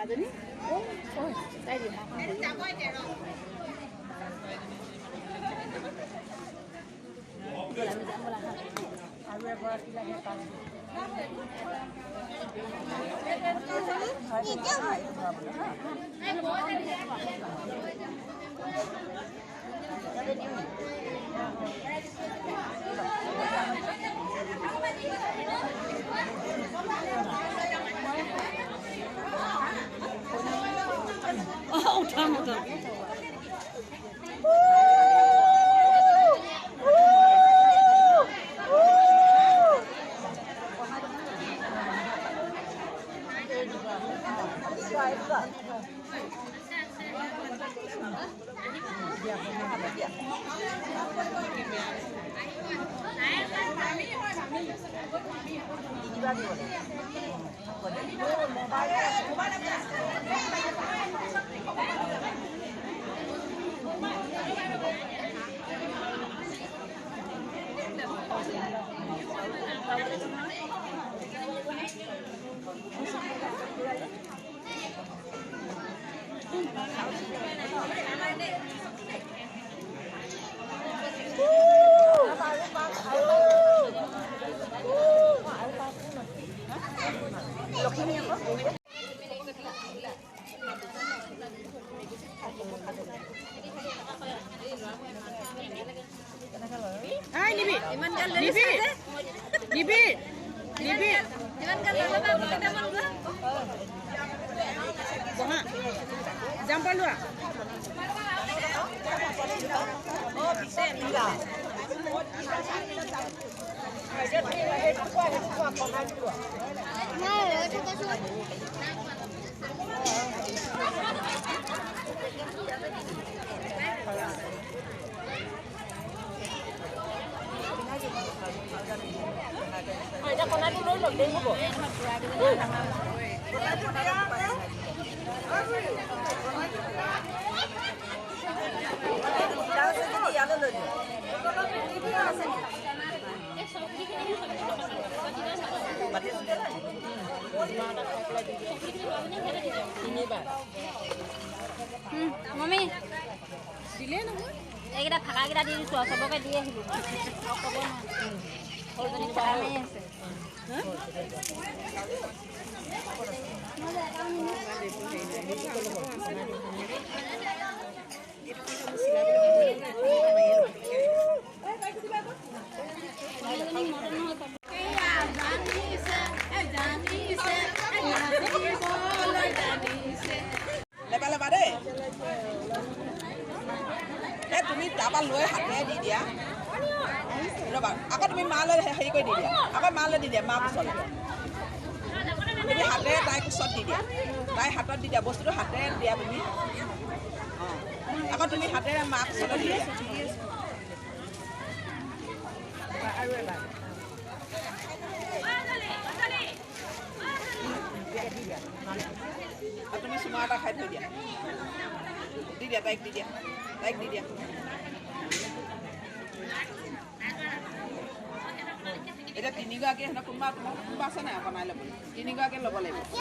বাজনী তাই ৰিহাখন আমি যাম বোলা আৰু এগৰাকী লাগে তাত উঠাম উঠাম jam palu ah এটা কোনাটো লৈ ললেই হ'ব মমি দিলে নহয় এইকেইটা ফাঁকাকেইটা দি দিছোঁ চবকে দি আহিলোঁ ক'ব নহয় সৰুজনী আছে তুমি তাৰপৰা লৈ হাতেৰে দি দিয়া ৰ'বা আকৌ তুমি মালৈ হেৰি কৰি দি দিয়া আকৌ মালৈ দি দিয়া মা পিছলৈ তুমি হাতেৰে তাইৰ পিছত দি দিয়া তাইৰ হাতত দি দিয়া বস্তুটো হাতেৰে দিয়া তুমি অঁ আকৌ তুমি হাতেৰে মা পিছলৈ দি দিয়া আৰু এবাৰ তুমি চুমা এটা খাই থৈ দিয়া দি দিয়া তাইক দি দিয়া এতিয়া তিনিগৰাকী কোনোবা আছে নাই বনাই ল'বলৈ তিনিগৰাকী ল'ব লাগিব